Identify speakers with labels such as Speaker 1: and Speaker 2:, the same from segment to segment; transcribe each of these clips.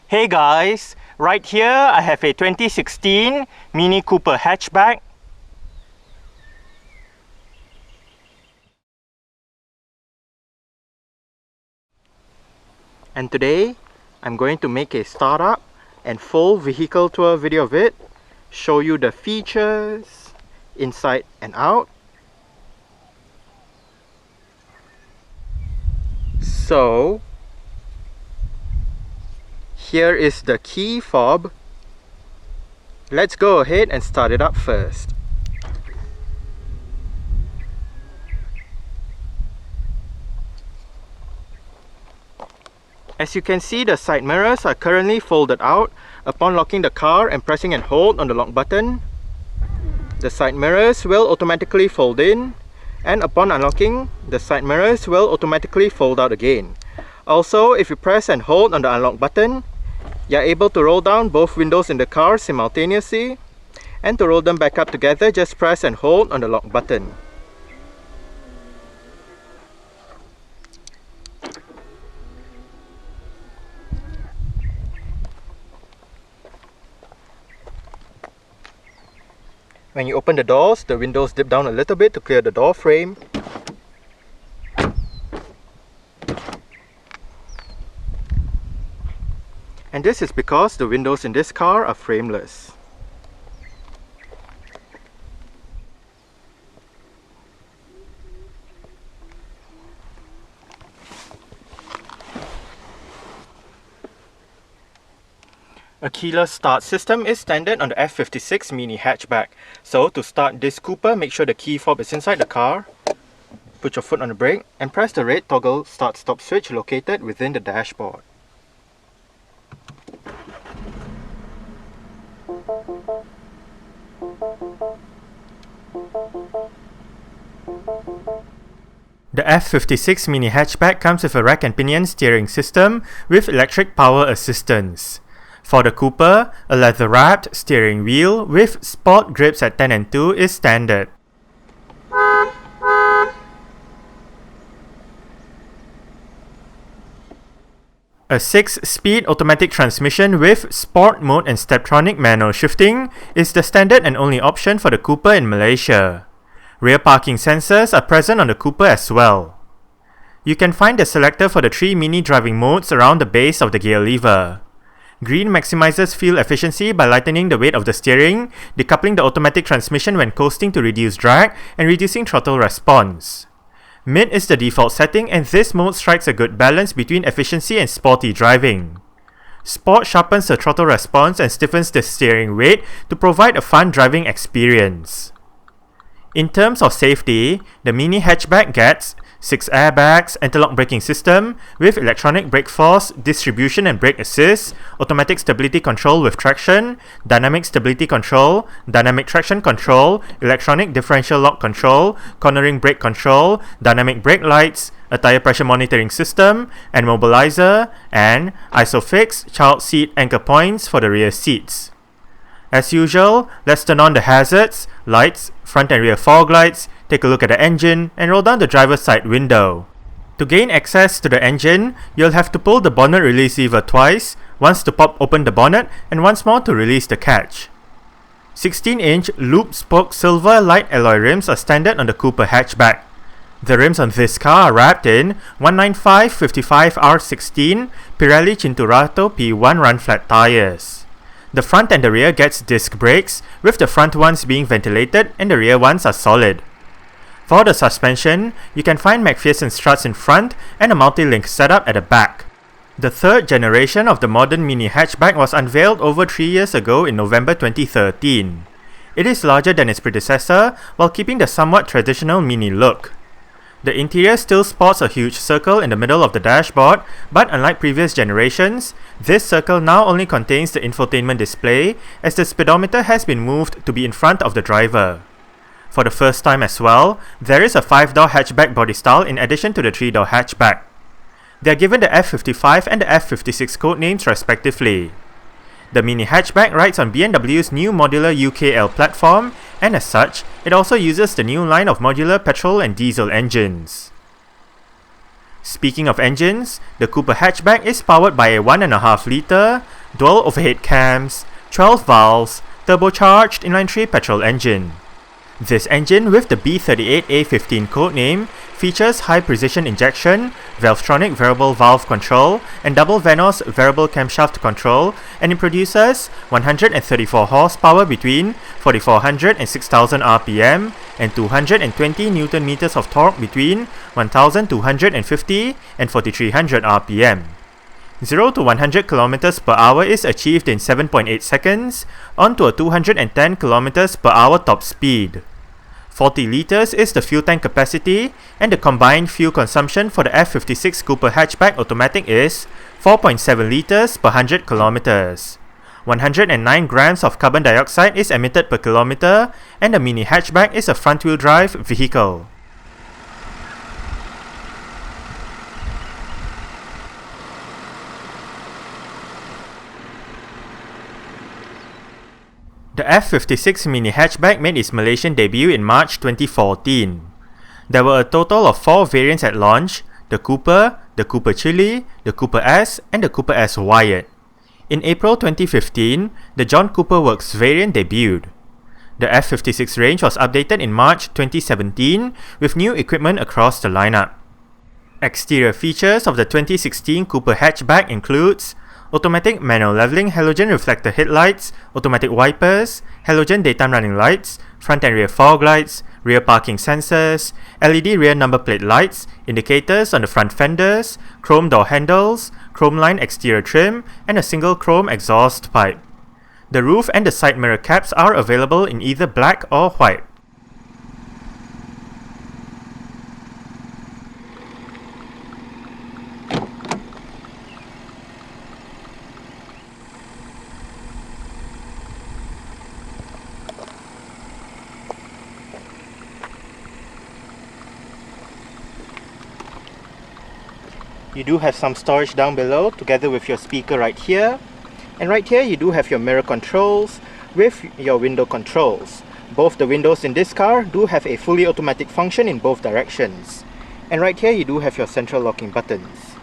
Speaker 1: Hey guys, right here I have a 2016 Mini Cooper hatchback. And today I'm going to make a startup and full vehicle tour video of it, show you the features inside and out. So here is the key fob. Let's go ahead and start it up first. As you can see, the side mirrors are currently folded out. Upon locking the car and pressing and hold on the lock button, the side mirrors will automatically fold in, and upon unlocking, the side mirrors will automatically fold out again. Also, if you press and hold on the unlock button, you're able to roll down both windows in the car simultaneously, and to roll them back up together, just press and hold on the lock button. When you open the doors, the windows dip down a little bit to clear the door frame. And this is because the windows in this car are frameless. A keyless start system is standard on the F56 Mini hatchback. So to start this Cooper, make sure the key fob is inside the car. Put your foot on the brake and press the red toggle start-stop switch located within the dashboard. The F56 Mini hatchback comes with a rack and pinion steering system with electric power assistance. For the Cooper, a leather-wrapped steering wheel with sport grips at 10 and 2 is standard. A 6-speed automatic transmission with sport mode and steptronic manual shifting is the standard and only option for the Cooper in Malaysia. Rear parking sensors are present on the Cooper as well. You can find the selector for the 3 mini driving modes around the base of the gear lever. Green maximizes fuel efficiency by lightening the weight of the steering, decoupling the automatic transmission when coasting to reduce drag, and reducing throttle response. Mid is the default setting, and this mode strikes a good balance between efficiency and sporty driving. Sport sharpens the throttle response and stiffens the steering weight to provide a fun driving experience. In terms of safety, the Mini hatchback gets 6 airbags, anti-lock braking system with electronic brake force distribution and brake assist, automatic stability control with traction, dynamic stability control, dynamic traction control, electronic differential lock control, cornering brake control, dynamic brake lights, a tire pressure monitoring system, and mobilizer, and ISOFIX child seat anchor points for the rear seats. As usual, let's turn on the hazards, lights, front and rear fog lights, take a look at the engine, and roll down the driver's side window. To gain access to the engine, you'll have to pull the bonnet release lever twice, once to pop open the bonnet and once more to release the catch. 16-inch loop spoke silver light alloy rims are standard on the Cooper hatchback. The rims on this car are wrapped in 195/55R16 Pirelli Cinturato P1 run flat tires. The front and the rear gets disc brakes, with the front ones being ventilated and the rear ones are solid. For the suspension, you can find McPherson struts in front and a multi-link setup at the back. The third generation of the modern Mini hatchback was unveiled over 3 years ago in November 2013. It is larger than its predecessor while keeping the somewhat traditional Mini look. The interior still sports a huge circle in the middle of the dashboard, but unlike previous generations, this circle now only contains the infotainment display, as the speedometer has been moved to be in front of the driver. For the first time as well, there is a 5-door hatchback body style in addition to the 3-door hatchback. They are given the F55 and the F56 code names respectively. The Mini hatchback rides on BMW's new modular UKL platform, and as such, it also uses the new line of modular petrol and diesel engines. Speaking of engines, the Cooper hatchback is powered by a 1.5-litre dual overhead cams, 12 valves, turbocharged inline-3 petrol engine. This engine with the B38A15 codename features high-precision injection, Valvetronic variable valve control, and double Vanos variable camshaft control, and it produces 134 horsepower between 4400 and 6000 RPM and 220 Nm of torque between 1250 and 4300 RPM. 0 to 100 km per hour is achieved in 7.8 seconds onto a 210 km per hour top speed. 40 litres is the fuel tank capacity, and the combined fuel consumption for the F56 Cooper hatchback automatic is 4.7 litres per 100 km. 109 grams of carbon dioxide is emitted per kilometre, and the mini hatchback is a front-wheel drive vehicle. The F56 mini hatchback made its Malaysian debut in March 2014. There were a total of 4 variants at launch: the Cooper Chili, the Cooper S, and the Cooper S Wyatt. In April 2015, the John Cooper Works variant debuted. The F56 range was updated in March 2017 with new equipment across the lineup. Exterior features of the 2016 Cooper hatchback includes automatic manual leveling halogen reflector headlights, automatic wipers, halogen daytime running lights, front and rear fog lights, rear parking sensors, LED rear number plate lights, indicators on the front fenders, chrome door handles, chrome line exterior trim, and a single chrome exhaust pipe. The roof and the side mirror caps are available in either black or white. You do have some storage down below together with your speaker right here. And right here you do have your mirror controls with your window controls. Both the windows in this car do have a fully automatic function in both directions. And right here you do have your central locking buttons.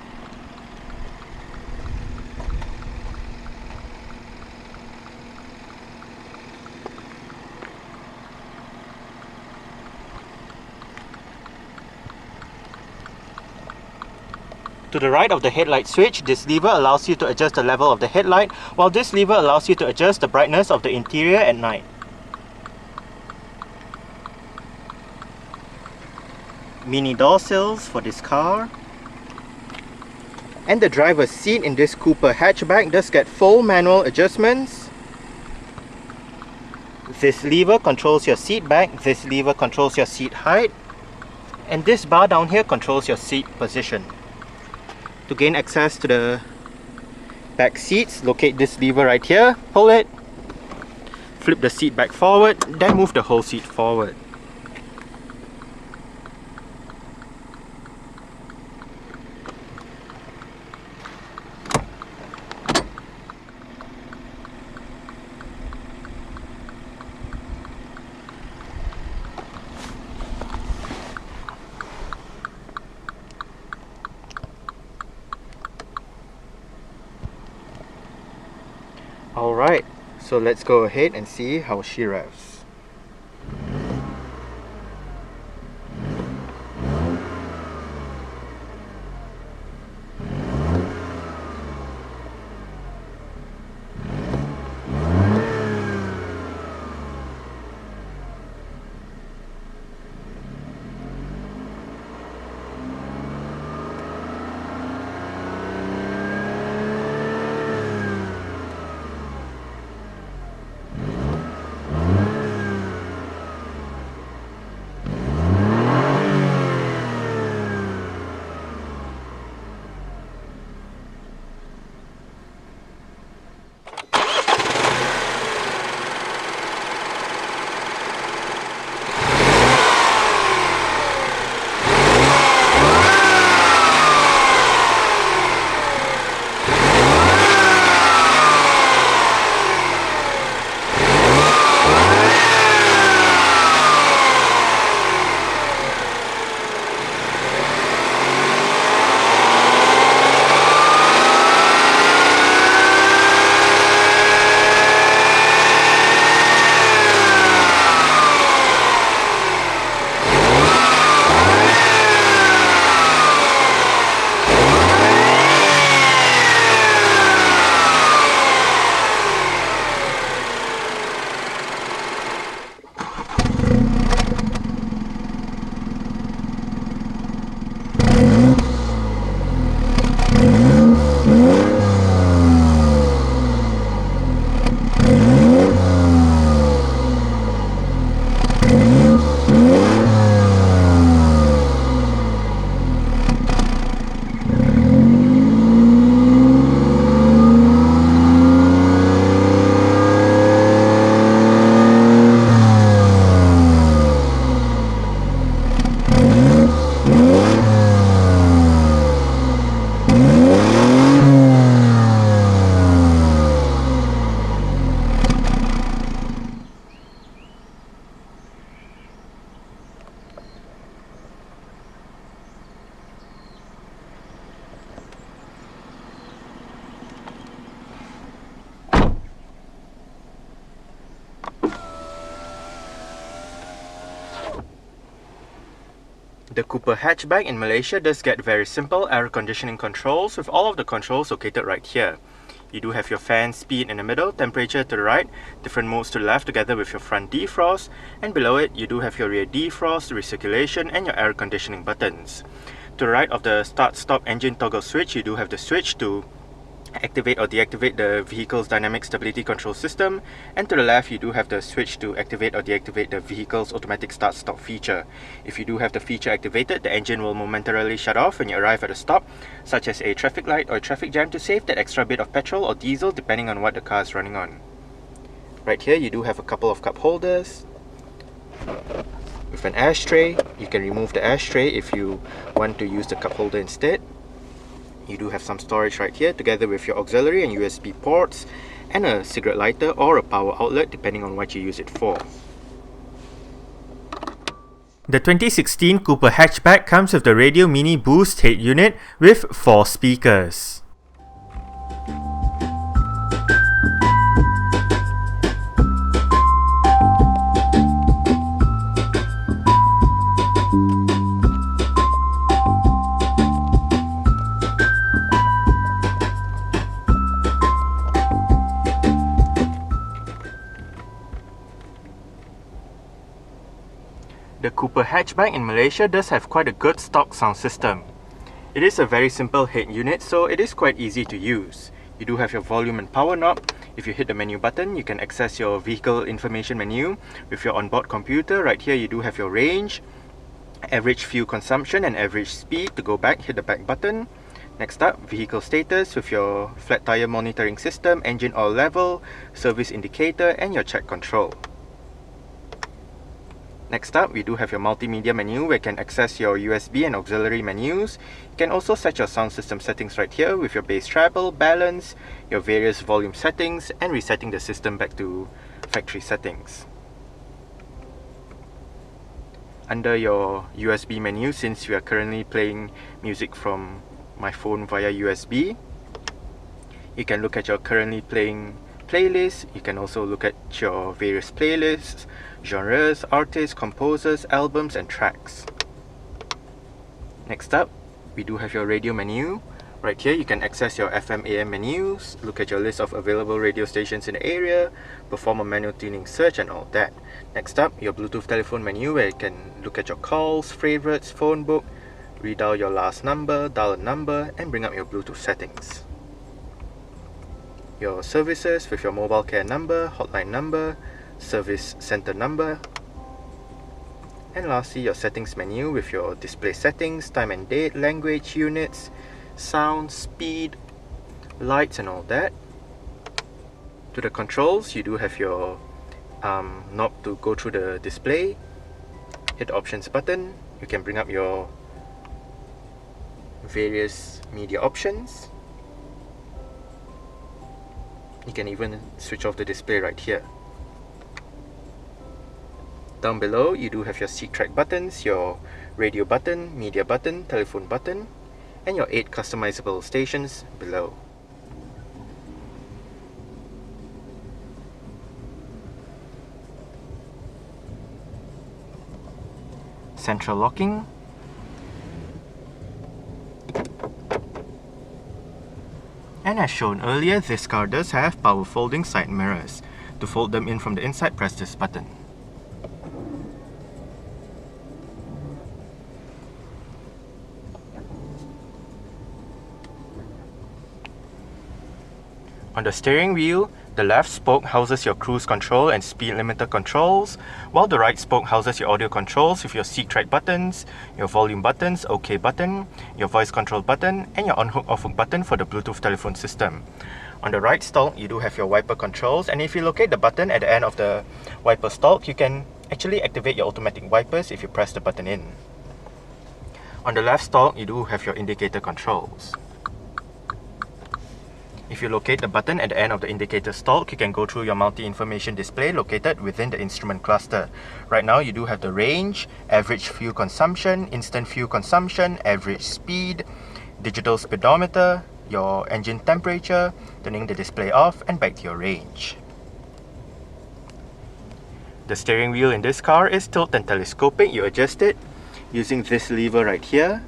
Speaker 1: To the right of the headlight switch, this lever allows you to adjust the level of the headlight, while this lever allows you to adjust the brightness of the interior at night. Mini door sills for this car. And the driver's seat in this Cooper hatchback does get full manual adjustments. This lever controls your seat back, this lever controls your seat height, and this bar down here controls your seat position. To gain access to the back seats, locate this lever right here, pull it, flip the seat back forward, then move the whole seat forward. Alright, so let's go ahead and see how she revs. The Cooper hatchback in Malaysia does get very simple air conditioning controls with all of the controls located right here. You do have your fan speed in the middle, temperature to the right, different modes to the left together with your front defrost, and below it you do have your rear defrost, recirculation and your air conditioning buttons. To the right of the start-stop engine toggle switch, you do have the switch to activate or deactivate the vehicle's dynamic stability control system, and to the left you do have the switch to activate or deactivate the vehicle's automatic start-stop feature. If you do have the feature activated, the engine will momentarily shut off when you arrive at a stop, such as a traffic light or a traffic jam, to save that extra bit of petrol or diesel depending on what the car is running on. Right here you do have a couple of cup holders with an ashtray. You can remove the ashtray if you want to use the cup holder instead. You do have some storage right here together with your auxiliary and USB ports and a cigarette lighter or a power outlet depending on what you use it for. The 2016 Cooper hatchback comes with the Radio Mini Boost head unit with 4 speakers. The Cooper hatchback in Malaysia does have quite a good stock sound system. It is a very simple head unit, so it is quite easy to use. You do have your volume and power knob. If you hit the menu button, you can access your vehicle information menu with your onboard computer. Right here you do have your range, average fuel consumption and average speed. To go back, hit the back button. Next up, vehicle status with your flat tire monitoring system, engine oil level, service indicator and your check control. Next up, we do have your multimedia menu where you can access your USB and auxiliary menus. You can also set your sound system settings right here with your bass treble, balance, your various volume settings and resetting the system back to factory settings. Under your USB menu, since we are currently playing music from my phone via USB, you can look at your currently playing playlist. You can also look at your various playlists, genres, artists, composers, albums and tracks. Next up, we do have your radio menu. Right here you can access your FM AM menus, look at your list of available radio stations in the area, perform a manual tuning search and all that. Next up, your Bluetooth telephone menu where you can look at your calls, favorites, phone book, redial your last number, dial a number and bring up your Bluetooth settings. Your services with your mobile care number, hotline number, service center number, and lastly your settings menu with your display settings, time and date, language, units, sound, speed, lights and all that. To the controls, you do have your knob to go through the display. Hit the options button, you can bring up your various media options. You can even switch off the display right here. Down below, you do have your seat track buttons, your radio button, media button, telephone button, and your 8 customizable stations below. Central locking, and as shown earlier, this car does have power folding side mirrors. To fold them in from the inside, press this button. On the steering wheel, the left spoke houses your cruise control and speed limiter controls, while the right spoke houses your audio controls with your seat track buttons, your volume buttons, OK button, your voice control button, and your on-hook off-hook button for the Bluetooth telephone system. On the right stalk, you do have your wiper controls, and if you locate the button at the end of the wiper stalk, you can actually activate your automatic wipers if you press the button in. On the left stalk, you do have your indicator controls. If you locate the button at the end of the indicator stalk, you can go through your multi-information display located within the instrument cluster. Right now, you do have the range, average fuel consumption, instant fuel consumption, average speed, digital speedometer, your engine temperature, turning the display off and back to your range. The steering wheel in this car is tilt and telescopic. You adjust it. using this lever right here.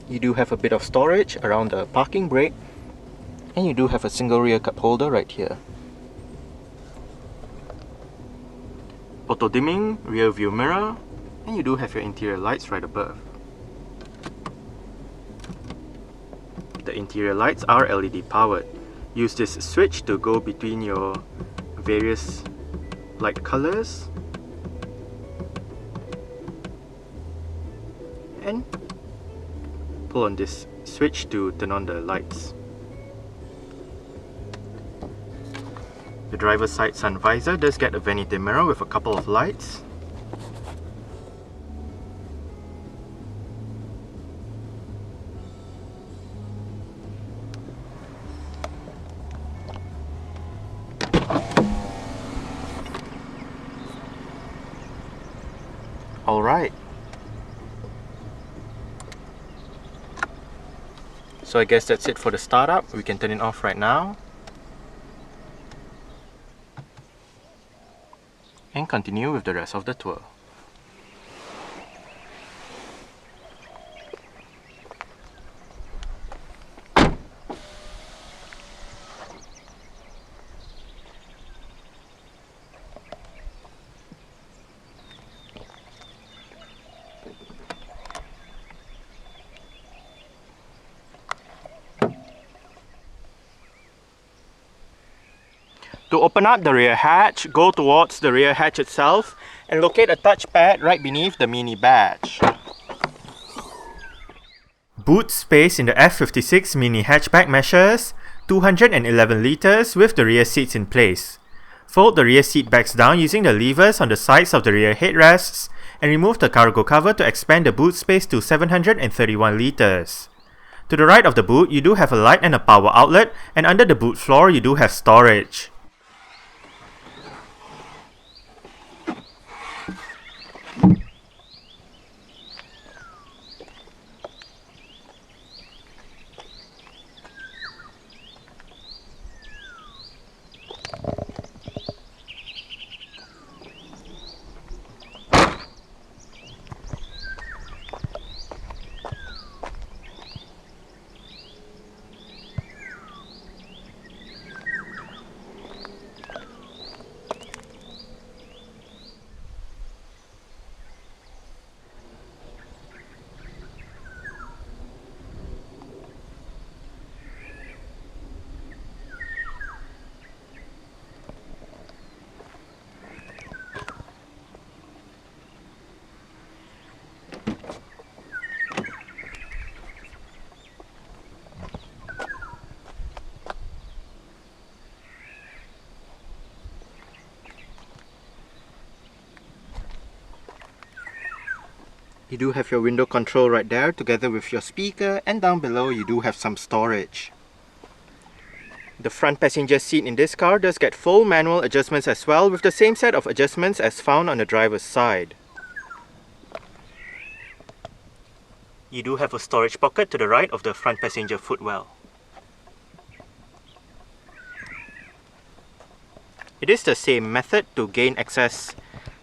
Speaker 1: You do have a bit of storage around the parking brake, and you do have a single rear cup holder right here. Auto dimming rear view mirror, and you do have your interior lights right above. The interior lights are LED powered. Use this switch to go between your various light colors, and pull on this switch to turn on the lights. The driver's side sun visor does get a vanity mirror with a couple of lights. Alright. So I guess that's it for the startup. We can turn it off right now. And continue with the rest of the tour. To open up the rear hatch, go towards the rear hatch itself and locate a touchpad right beneath the mini badge. Boot space in the F56 mini hatchback measures 211 litres with the rear seats in place. Fold the rear seat backs down using the levers on the sides of the rear headrests and remove the cargo cover to expand the boot space to 731 litres. To the right of the boot, you do have a light and a power outlet, and under the boot floor you do have storage. You do have your window control right there together with your speaker, and down below you do have some storage. The front passenger seat in this car does get full manual adjustments as well, with the same set of adjustments as found on the driver's side. You do have a storage pocket to the right of the front passenger footwell. It is the same method to gain access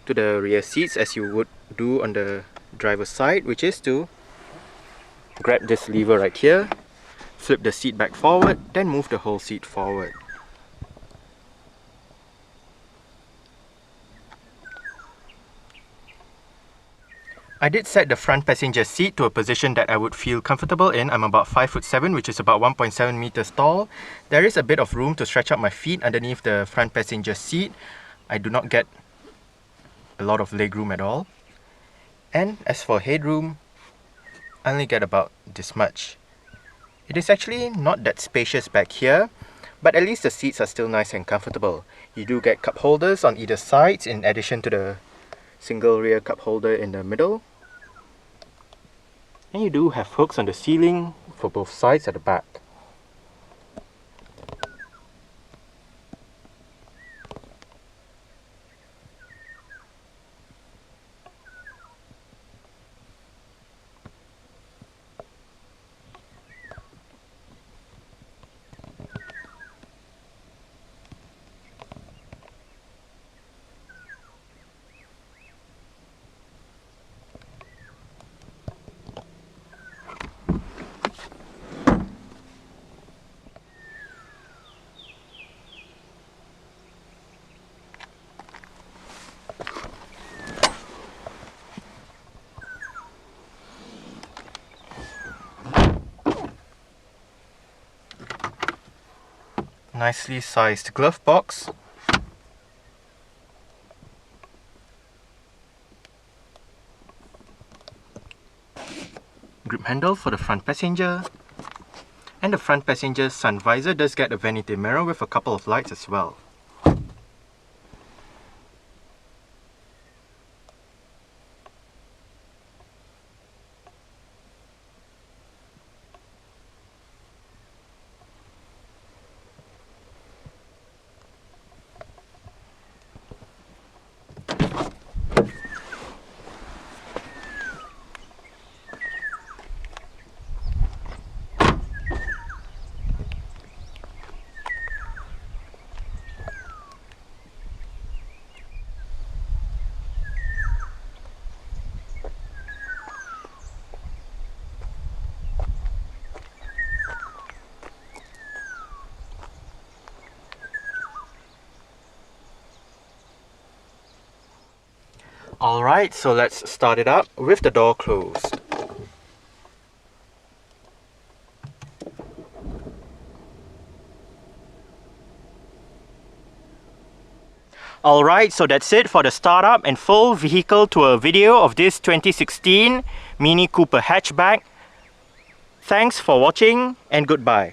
Speaker 1: to the rear seats as you would do on the driver's side, which is to grab this lever right here, flip the seat back forward, then move the whole seat forward. I did set the front passenger seat to a position that I would feel comfortable in. I'm about 5'7", which is about 1.7 meters tall. There is a bit of room to stretch out my feet underneath the front passenger seat. I do not get a lot of leg room at all. And as for headroom, I only get about this much. It is actually not that spacious back here, but at least the seats are still nice and comfortable. You do get cup holders on either side in addition to the single rear cup holder in the middle. And you do have hooks on the ceiling for both sides at the back. nicely sized glove box, grip handle for the front passenger, and the front passenger's sun visor does get a vanity mirror with a couple of lights as well. Alright, so let's start it up with the door closed. Alright, so that's it for the startup and full vehicle tour video of this 2016 Mini Cooper hatchback. Thanks for watching and goodbye.